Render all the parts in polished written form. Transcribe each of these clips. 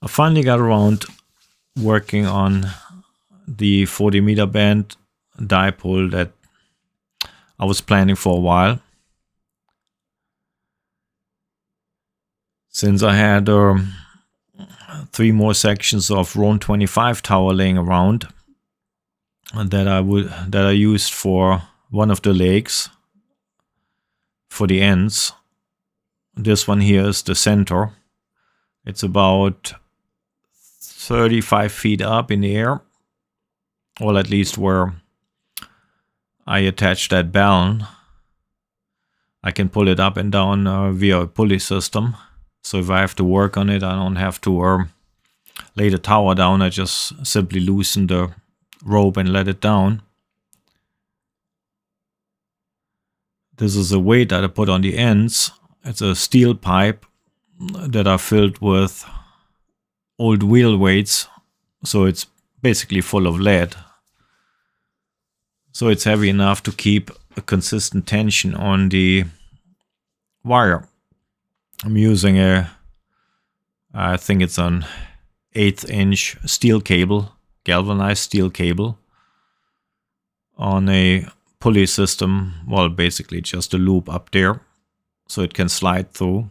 I finally got around working on the 40-meter band dipole that I was planning for a while. Since I had 3 more sections of Rohn 25 tower laying around that I used for one of the legs for the ends. This one here is the center. It's about 35 feet up in the air, or at least where I attached that balun. I can pull it up and down via a pulley system. So if I have to work on it, I don't have to lay the tower down. I just simply loosen the rope and let it down. This is a weight that I put on the ends. It's a steel pipe that are filled with old wheel weights. So it's basically full of lead. So it's heavy enough to keep a consistent tension on the wire. I'm using I think it's an 1/8 inch steel cable, galvanized steel cable, on a pulley system. Well, basically just a loop up there, so it can slide through.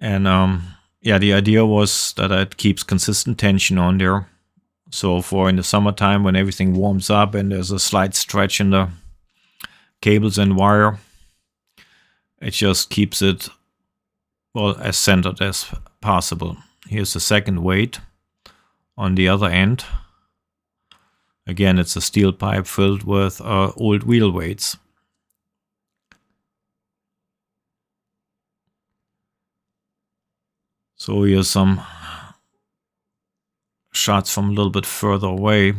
And yeah, the idea was that it keeps consistent tension on there. So for in the summertime when everything warms up and there's a slight stretch in the cables and wire, it just keeps it, well, as centered as possible. Here's the second weight on the other end. Again, it's a steel pipe filled with old wheel weights. So here's some shots from a little bit further away.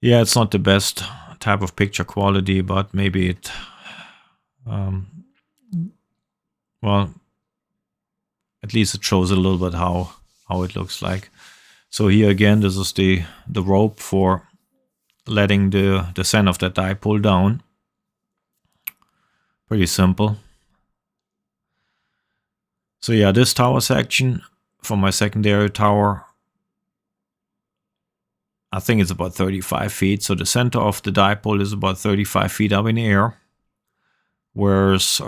Yeah, it's not the best type of picture quality, but maybe it, well, at least it shows a little bit how it looks like. So here again, this is the rope for letting the center of that dipole down. Pretty simple. So yeah, this tower section for my secondary tower, I think it's about 35 feet. So the center of the dipole is about 35 feet up in the air, whereas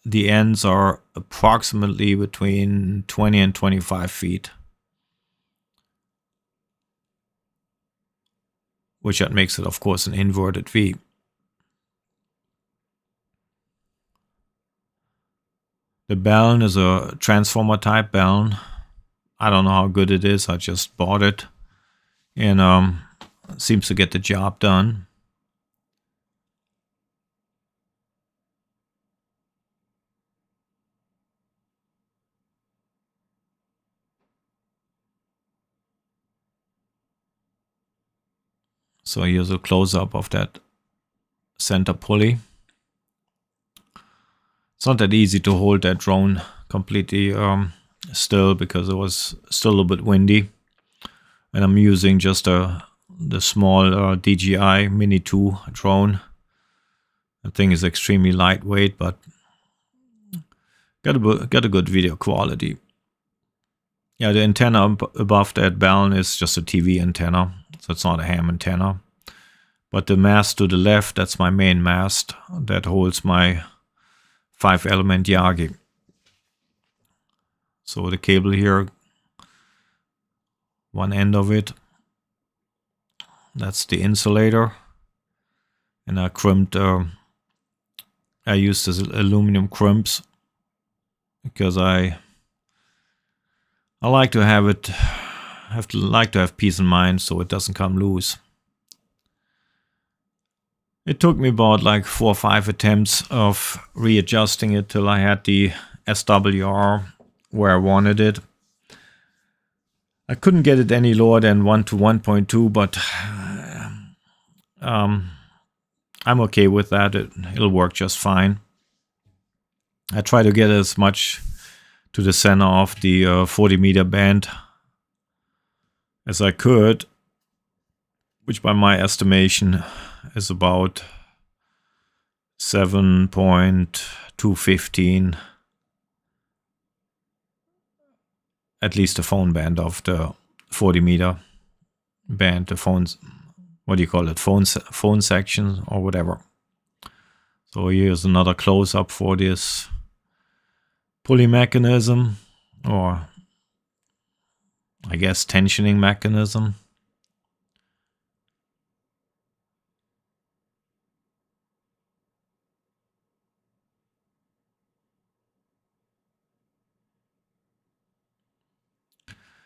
the ends are approximately between 20 and 25 feet. Which that makes it, of course, an inverted V. The balun is a transformer type balun. I don't know how good it is. I just bought it. And seems to get the job done. So here's a close-up of that center pulley. It's not that easy to hold that drone completely still because it was still a little bit windy. And I'm using just the small DJI Mini 2 drone. The thing is extremely lightweight, but got a good video quality. Yeah, the antenna above that balun is just a TV antenna, so it's not a ham antenna. But the mast to the left, that's my main mast that holds my 5-element Yagi. So the cable here, one end of it, that's the insulator. And I crimped, I used this aluminum crimps because I like to have peace of mind so it doesn't come loose. It took me about like 4 or 5 attempts of readjusting it till I had the SWR where I wanted it. I couldn't get it any lower than 1 to 1.2, but I'm okay with that. It'll work just fine. I try to get as much to the center of the 40-meter band as I could, which by my estimation is about 7.215, at least the phone band of the 40 meter band, the phones, what do you call it, phone section or whatever. So here's another close-up for this pulley mechanism, or I guess tensioning mechanism.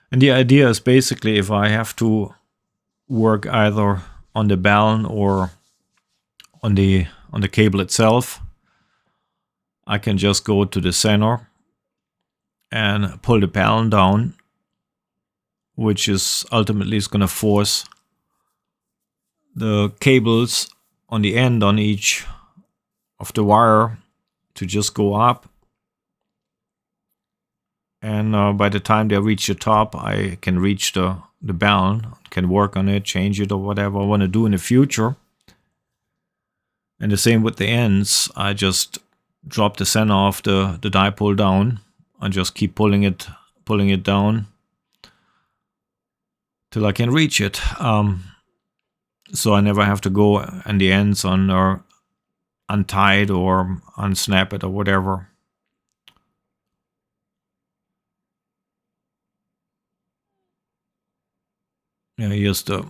And the idea is basically, if I have to work either on the balun or on the cable itself, I can just go to the center and pull the balun down, which is ultimately going to force the cables on the end on each of the wire to just go up. And by the time they reach the top, I can reach the balun, can work on it, change it, or whatever I want to do in the future. And the same with the ends. I just drop the center of the dipole down and just keep pulling it down till I can reach it. So I never have to go and the ends are untied or unsnap it or whatever. Yeah, here's the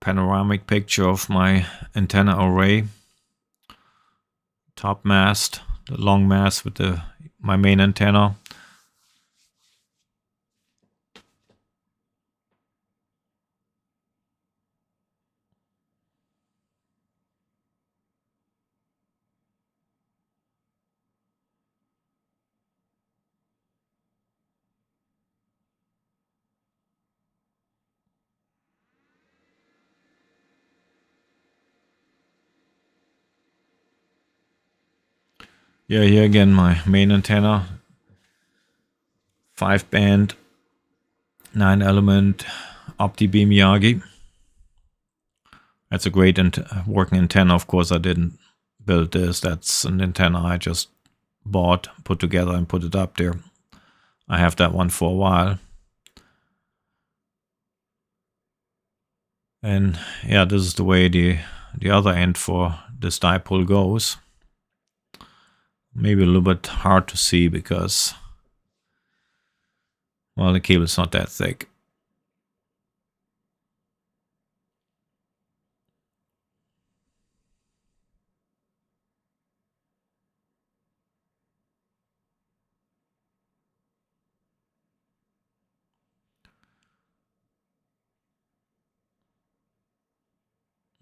panoramic picture of my antenna array. Top mast, the long mast with my main antenna. Yeah, here again my main antenna, 5-band, 9-element OptiBeam Yagi. That's a great working antenna. Of course, I didn't build this. That's an antenna I just bought, put together, and put it up there. I have that one for a while. And yeah, this is the way the other end for this dipole goes. Maybe a little bit hard to see because, well, the cable is not that thick.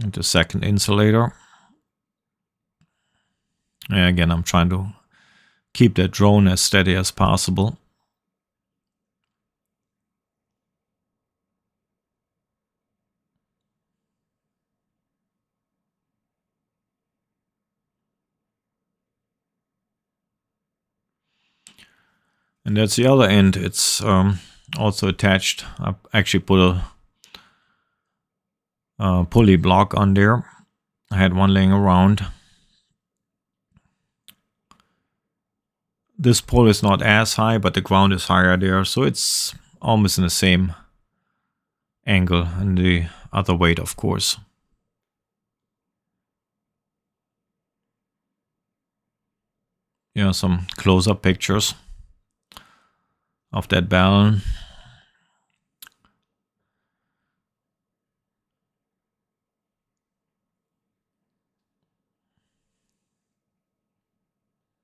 And the second insulator. And again, I'm trying to keep that drone as steady as possible. And that's the other end. It's also attached. I actually put a pulley block on there. I had one laying around. This pole is not as high, but the ground is higher there, so it's almost in the same angle, and the other weight, of course. Yeah, some close-up pictures of that balun.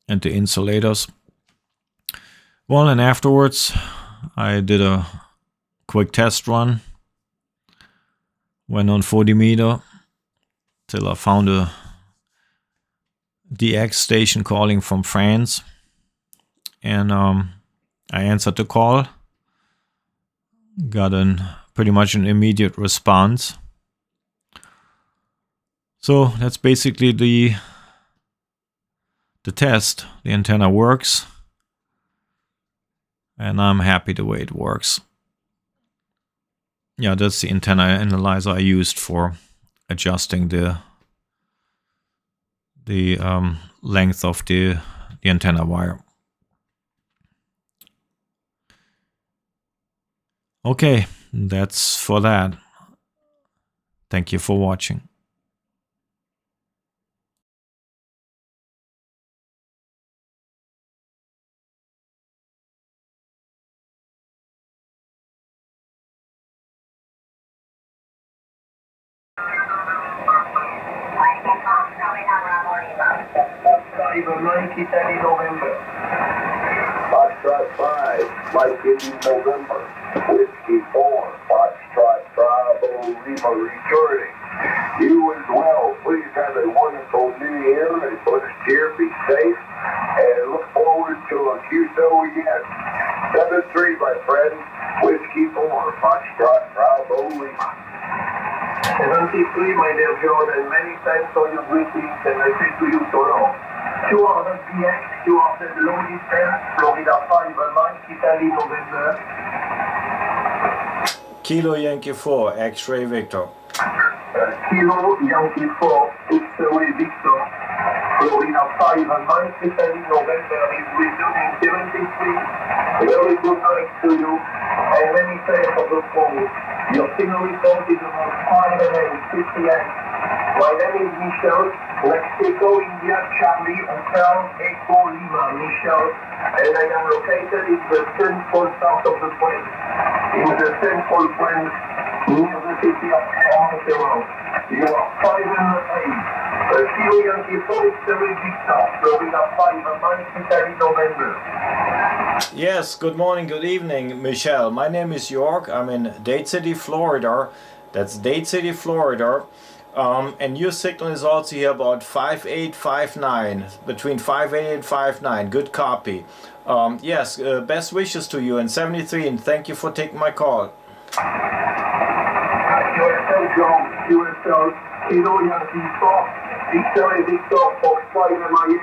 And the insulators. Well, and afterwards I did a quick test run. Went on 40 meter till I found a DX station calling from France. And I answered the call. Got pretty much an immediate response. So that's basically the test. The antenna works. And I'm happy the way it works. Yeah, that's the antenna analyzer I used for adjusting the the length of the antenna wire. Okay, that's for that. Thank you for watching. Mike Italy November. Foxtrot 5, Mike Italy November. Whiskey 4, Foxtrot Bravo Lima returning. You as well. Please have a wonderful new year and for this year be safe and look forward to a QSO again. 7-3, my friend. Whiskey 4, Foxtrot Bravo Lima. 73, my dear John, and many thanks for your greetings, and I say to you so long. 200 DX, 200 long distance, Florida 5, Mike Italy November. Kilo Yankee 4, X-Ray Victor. Kilo Yankee 4, X-Ray Victor, Florida 5, Mike Italy November is resuming 73. Very good night to you, and many thanks for the phone. Your signal report is about 5:58. My name is Michel, Mexico, India, Charlie, Hotel, Echo, Lima, Michel, and I am located in the central south of the France, in the central France, near the city of Clermont-Ferrand. You are 508. Kilo Yankee 4, X-Ray Victor, Florida 5, Mike Italy November. Yes, good morning, good evening, Michelle. My name is York. I'm in Dade City, Florida. That's Dade City, Florida. And your signal is also here about 5859, between 58 and 59. Good copy. Yes, best wishes to you in 73, and thank you for taking my call. QSL John, QSL, Kilo Yankee 4, X-Ray Victor, Fox 5 MIN.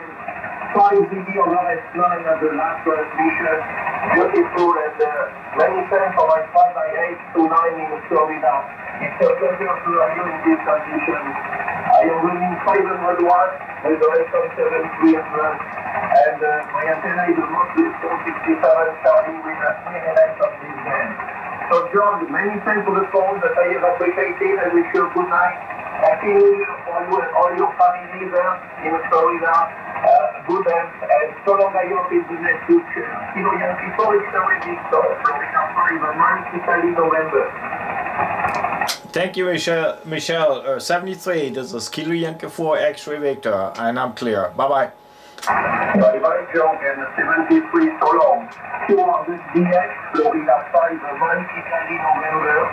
5 DB on RS9 at the last transmission. Beautiful, and many thanks for my 5x8 to 9 in Florida. It's a pleasure to have you in this condition. I am running 500 watts with the Raycon 7300, and my antenna is a mostly 467 starting with a 3 of this band. So John, many thanks for the phone that I have appreciated. I wish you a good night. Happy New Year for you and all your family there in Florida. Good health, and so long I hope in the next future. Kilo Yankee 4, X-Ray Victor, Florida 5, Mike Italy November. Thank you, Michelle. 73, this is Kilo Yankee 4, X-Ray Victor, and I'm clear. Bye-bye. Bye-bye, John, and 73, so long. 200 DX, Florida 5, Mike Italy November.